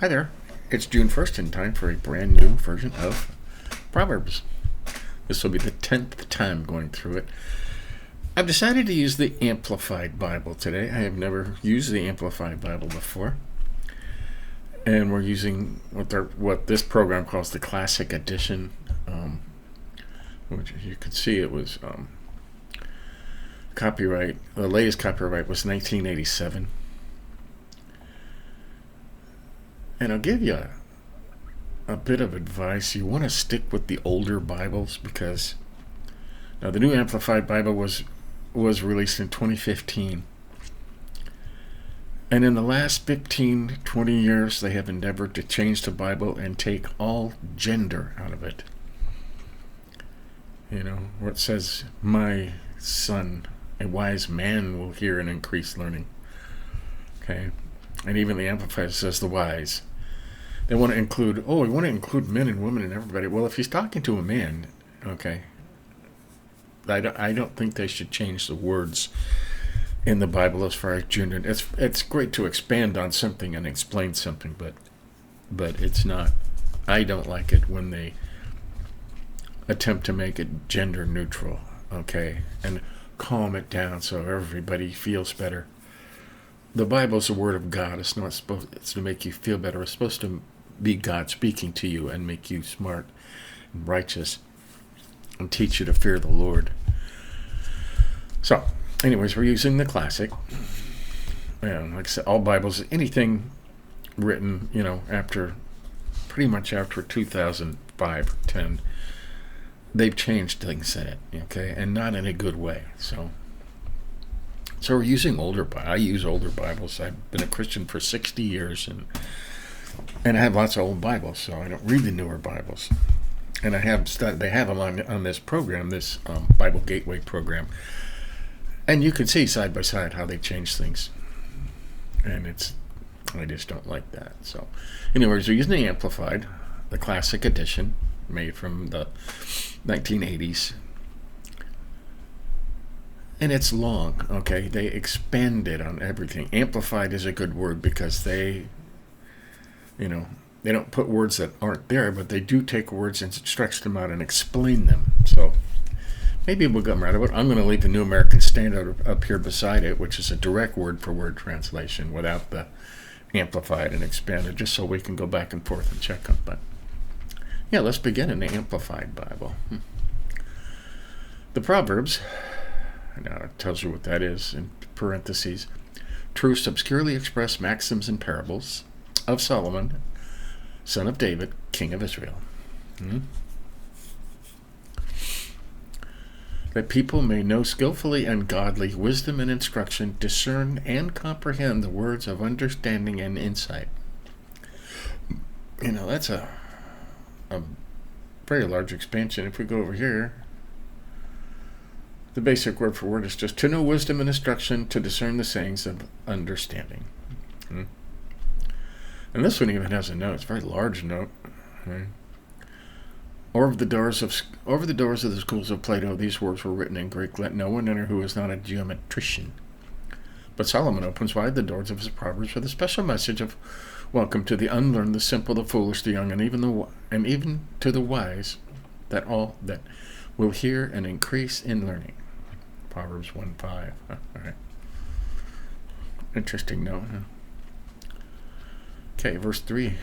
Hi there. It's June 1st and time for a brand new version of Proverbs. This will be the 10th time going through it. I've decided to use the Amplified Bible today. I have never used the Amplified Bible before. And we're using what this program calls the Classic Edition, which you can see it was copyright. The latest copyright was 1987. And I'll give you a bit of advice. You want to stick with the older Bibles because now the new Amplified Bible was released in 2015. And in the last 15, 20 years, they have endeavored to change the Bible and take all gender out of it. You know, where it says, "My son, a wise man will hear and increase learning." Okay? And even the Amplified says the wise. They want to include, we want to include men and women and everybody. Well, if he's talking to a man, okay, I don't think they should change the words in the Bible as far as gender. It's great to expand on something and explain something, but it's not. I don't like it when they attempt to make it gender neutral, okay, and calm it down so everybody feels better. The Bible's the Word of God. It's to make you feel better. It's supposed to be God speaking to you and make you smart and righteous and teach you to fear the Lord. So, anyways, we're using the classic. And like I said, all Bibles, anything written, pretty much after 2005 or 10, they've changed things in it, okay, and not in a good way. So we're using I use older Bibles. I've been a Christian for 60 years, and I have lots of old Bibles, so I don't read the newer Bibles. And they have them on this program, this Bible Gateway program. And you can see side by side how they change things. And I just don't like that. So anyways, we're using the Amplified, the Classic Edition, made from the 1980s. And it's long, okay? They expanded on everything. Amplified is a good word because they don't put words that aren't there, but they do take words and stretch them out and explain them. So maybe we'll get right of it. I'm going to leave the New American Standard up here beside it, which is a direct word-for-word translation without the Amplified and expanded, just so we can go back and forth and check them. But yeah, let's begin in the Amplified Bible. The Proverbs. Now it tells you what that is in parentheses. Truths obscurely expressed maxims and parables of Solomon, son of David, king of Israel. That people may know skillfully and godly wisdom and instruction, discern and comprehend the words of understanding and insight. That's a very large expansion. If we go over here, the basic word for word is just to know wisdom and instruction, to discern the sayings of understanding. And this one even has a note. It's a very large note. Over the doors of the schools of Plato, these words were written in Greek. Let no one enter who is not a geometrician. But Solomon opens wide the doors of his Proverbs with a special message of welcome to the unlearned, the simple, the foolish, the young, and even to the wise, that all that will hear and increase in learning. Proverbs 1:5. All right. Interesting note. Okay, verse 3.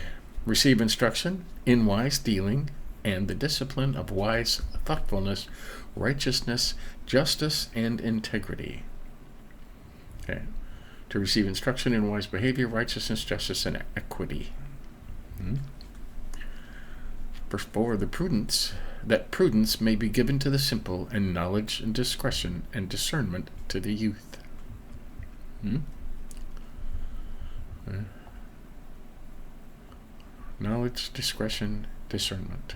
Receive instruction in wise dealing and the discipline of wise thoughtfulness, righteousness, justice, and integrity. Okay. To receive instruction in wise behavior, righteousness, justice, and equity. Verse 4. That prudence may be given to the simple, and knowledge and discretion and discernment to the youth. Knowledge, discretion, discernment.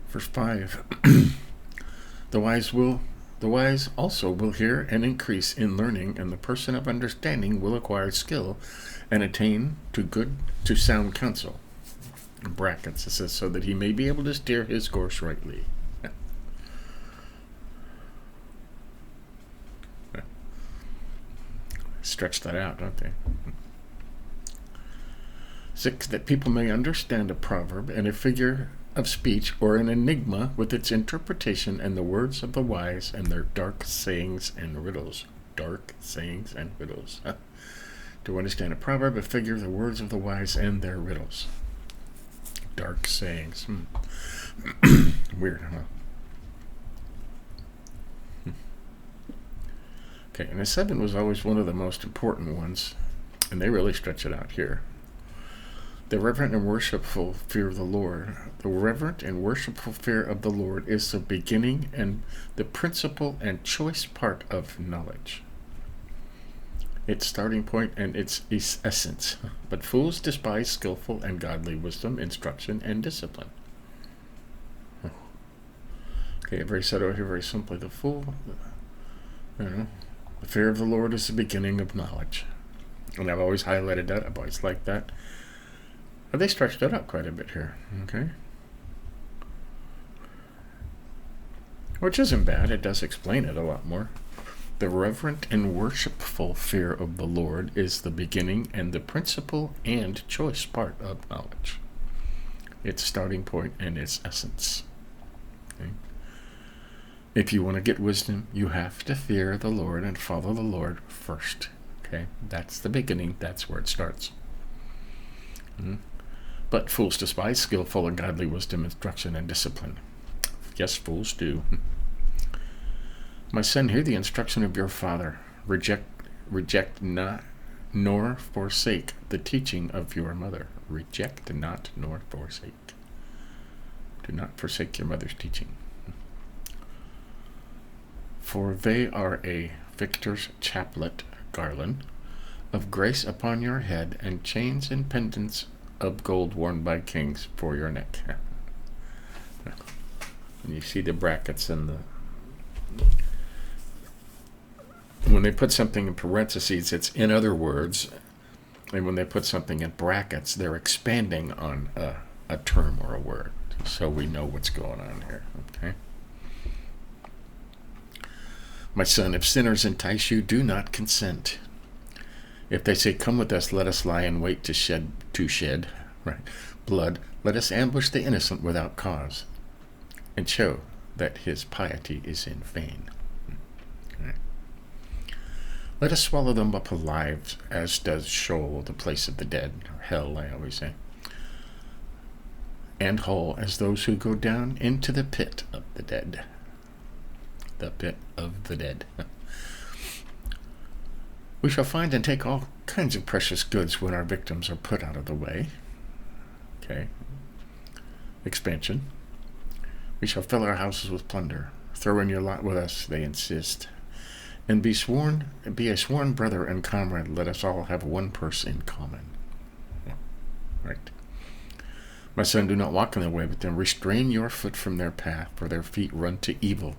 Verse 5. The wise also will hear and increase in learning, and the person of understanding will acquire skill and attain to sound counsel. In brackets, it says, so that he may be able to steer his course rightly. stretch that out, don't they? 6, that people may understand a proverb and a figure of speech or an enigma with its interpretation and the words of the wise and their dark sayings and riddles. Dark sayings and riddles. To understand a proverb, a figure, the words of the wise and their riddles. Dark sayings. Weird, huh? Okay, and the 7 was always one of the most important ones, and they really stretch it out here. The reverent and worshipful fear of the Lord. The reverent and worshipful fear of the Lord is the beginning and the principal and choice part of knowledge. Its starting point and its essence. But fools despise skillful and godly wisdom, instruction, and discipline. Okay, very said over here very simply. The fear of the Lord is the beginning of knowledge. And I've always highlighted that. I've always liked that. But they stretched it out quite a bit here. Okay. Which isn't bad. It does explain it a lot more. The reverent and worshipful fear of the Lord is the beginning and the principal and choice part of knowledge. Its starting point and its essence. Okay. If you want to get wisdom, you have to fear the Lord and follow the Lord first. Okay, that's the beginning. That's where it starts. But fools despise skillful and godly wisdom, instruction, and discipline. Yes, fools do. My son, hear the instruction of your father. Reject not, nor forsake the teaching of your mother. Reject not, nor forsake. Do not forsake your mother's teaching. For they are a victor's chaplet, garland, of grace upon your head, and chains and pendants of gold worn by kings for your neck. And you see the brackets and the... When they put something in parentheses, it's in other words. And when they put something in brackets, they're expanding on a term or a word. So we know what's going on here. Okay. My son, if sinners entice you, do not consent. If they say, come with us, let us lie in wait to shed blood, let us ambush the innocent without cause, and show that his piety is in vain. Right. Let us swallow them up alive, as does Sheol, the place of the dead, or hell, I always say, and whole as those who go down into the pit of the dead. The pit of the dead. We shall find and take all kinds of precious goods when our victims are put out of the way. Okay. Expansion. We shall fill our houses with plunder. Throw in your lot with us, they insist. And be a sworn brother and comrade. Let us all have one purse in common. Yeah. Right. My son, do not walk in their way, but then restrain your foot from their path, for their feet run to evil,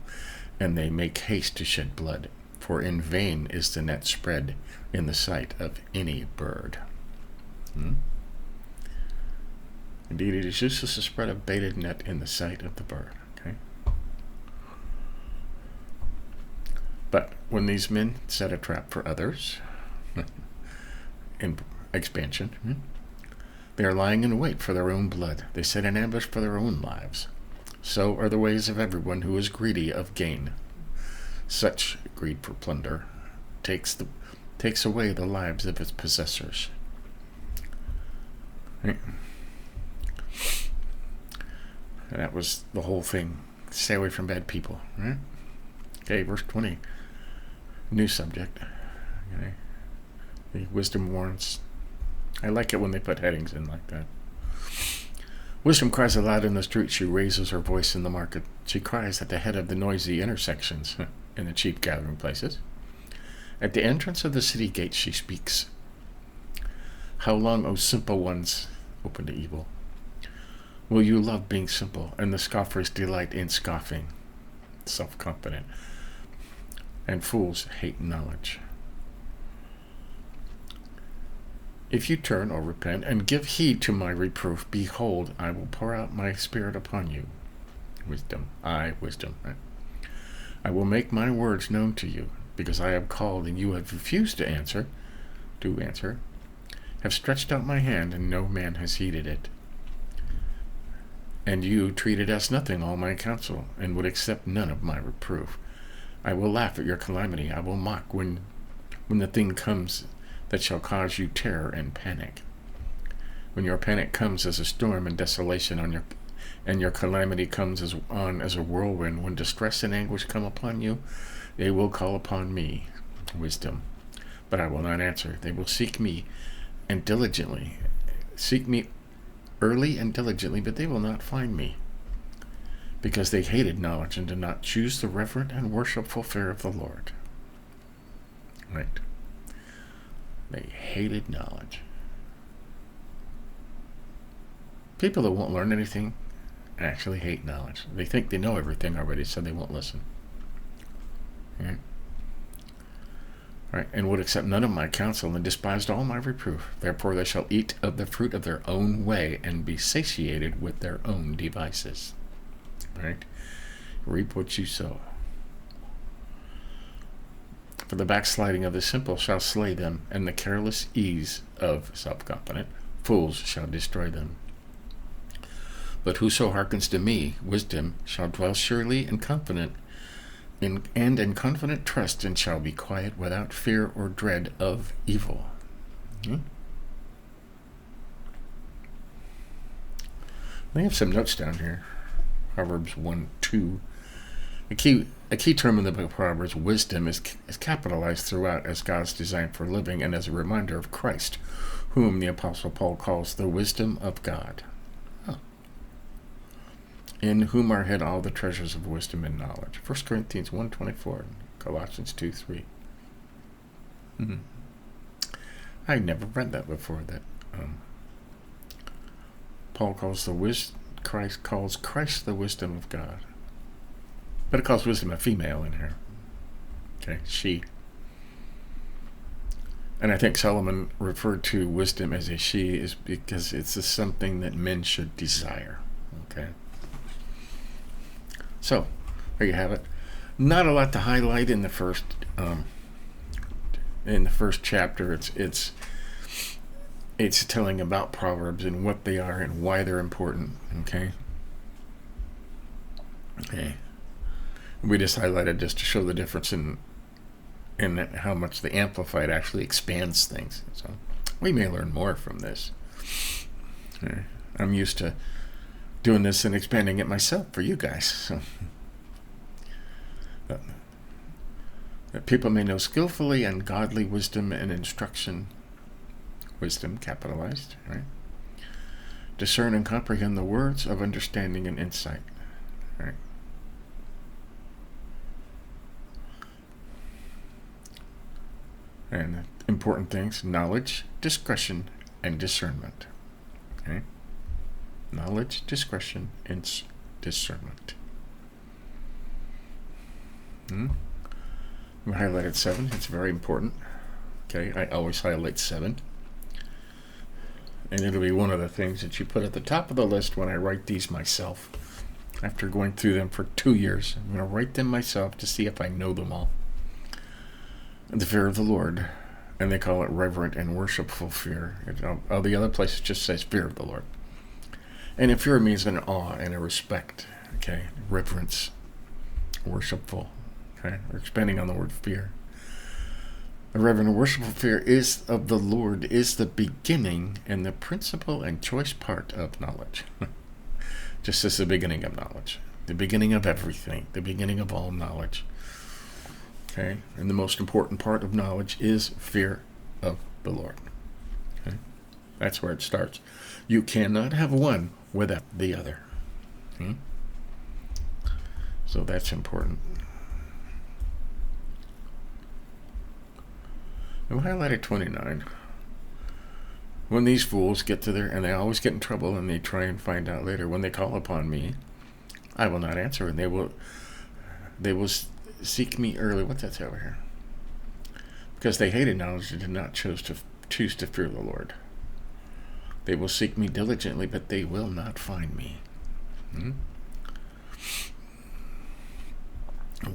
and they make haste to shed blood. For in vain is the net spread in the sight of any bird. Indeed, it is useless to spread a baited net in the sight of the bird. Okay. But when these men set a trap for others, in expansion, they are lying in wait for their own blood. They set an ambush for their own lives. So are the ways of everyone who is greedy of gain. Such greed for plunder takes away the lives of its possessors. Right. And that was the whole thing. Stay away from bad people. Right? Okay, verse 20. New subject. Okay. The wisdom warns. I like it when they put headings in like that. Wisdom cries aloud in the street. She raises her voice in the market. She cries at the head of the noisy intersections in the chief gathering places. At the entrance of the city gates she speaks. How long, O simple ones, open to evil, will you love being simple, and the scoffers delight in scoffing, self-confident, and fools hate knowledge. If you turn or repent and give heed to my reproof, behold, I will pour out my spirit upon you. Wisdom. Right? I will make my words known to you. because I have called and you have refused to answer, have stretched out my hand and no man has heeded it. And you treated as nothing all my counsel, and would accept none of my reproof. I will laugh at your calamity. I will mock when the thing comes that shall cause you terror and panic. When your panic comes as a storm and desolation and your calamity comes as a whirlwind, when distress and anguish come upon you, they will call upon me, wisdom, but I will not answer. They will seek me early and diligently, but they will not find me, because they hated knowledge and did not choose the reverent and worshipful fear of the Lord. Right? They hated knowledge. People that won't learn anything actually hate knowledge. They think they know everything already, so they won't listen. Right? Right, and would accept none of my counsel, and despised all my reproof. Therefore they shall eat of the fruit of their own way, and be satiated with their own devices. Right? Reap what you sow. For the backsliding of the simple shall slay them, and the careless ease of self-confident fools shall destroy them. But whoso hearkens to me, wisdom, shall dwell surely and confident, in confident trust, and shall be quiet without fear or dread of evil. I have some notes down here. Proverbs 1:2. A key term in the book of Proverbs, wisdom, is capitalized throughout as God's design for living and as a reminder of Christ, whom the Apostle Paul calls the wisdom of God. In whom are hid all the treasures of wisdom and knowledge. 1 Corinthians 1:24, Colossians 2:3. I never read that before. That Paul calls Christ calls Christ the wisdom of God, but it calls wisdom a female in here. Okay, she. And I think Solomon referred to wisdom as a she is because it's something that men should desire. Okay. So, there you have it. Not a lot to highlight in the first chapter. It's telling about Proverbs and what they are and why they're important. Okay. We just highlighted just to show the difference in how much the Amplified actually expands things. So we may learn more from this. Okay. I'm used to doing this and expanding it myself for you guys. So that people may know skillfully and godly wisdom and instruction. Wisdom capitalized, right? Discern and comprehend the words of understanding and insight, right? And important things: knowledge, discretion, and discernment. Okay? Knowledge, discretion, and discernment. We highlighted 7. It's very important. Okay, I always highlight 7. And it'll be one of the things that you put at the top of the list when I write these myself. After going through them for 2 years, I'm going to write them myself to see if I know them all. The fear of the Lord, and they call it reverent and worshipful fear. All the other places just says fear of the Lord. And if fear means an awe and a respect, okay, reverence, worshipful, okay, we're expanding on the word fear. The reverent and worshipful fear is of the Lord is the beginning and the principal and choice part of knowledge. Just as the beginning of knowledge, the beginning of everything, the beginning of all knowledge. Okay, and the most important part of knowledge is fear of the Lord. Okay, that's where it starts. You cannot have one without the other. So that's important. And we highlighted 29. When these fools get to and they always get in trouble, and they try and find out later, when they call upon me, I will not answer, and they will seek me early. What's that say over here? Because they hated knowledge and did not choose to fear the Lord. They will seek me diligently, but they will not find me.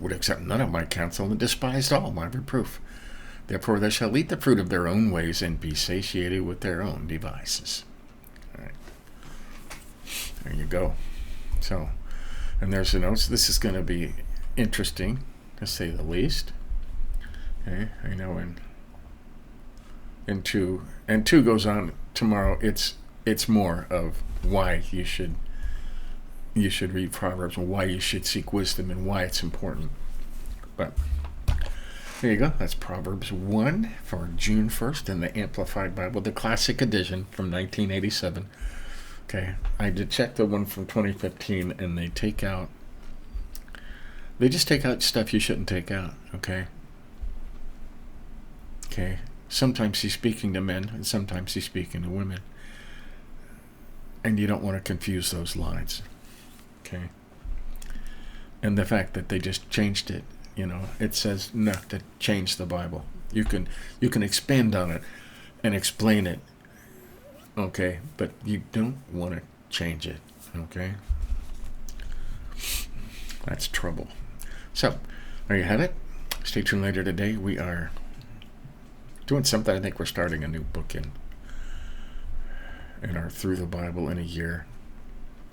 would accept none of my counsel, and despised all my reproof. Therefore they shall eat the fruit of their own ways, and be satiated with their own devices. All right. There you go. So, and there's the notes. This is going to be interesting, to say the least. Okay, I know, and two goes on tomorrow. It's more of why you should read Proverbs, and why you should seek wisdom, and why it's important. But there you go. That's Proverbs 1 for June 1st in the Amplified Bible, the Classic Edition from 1987. Okay, I did check the one from 2015, and they just take out stuff you shouldn't take out. Okay. Sometimes he's speaking to men, and sometimes he's speaking to women, and you don't want to confuse those lines. Okay. And the fact that they just changed it, it says not to change the Bible. You can expand on it and explain it. Okay, but you don't want to change it. Okay. That's trouble. So, there you have it. Stay tuned later today. We are doing something. I think we're starting a new book in our Through the Bible in a Year.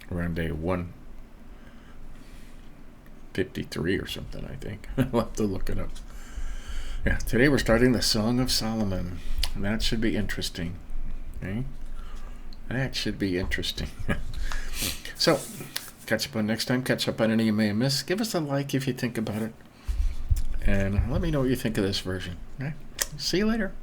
We're on day 153 or something, I think. I'll have to look it up. Yeah, today we're starting the Song of Solomon. And that should be interesting. Okay? That should be interesting. So, catch up on next time. Catch up on any you may have missed. Give us a like if you think about it. And let me know what you think of this version. Okay? See you later.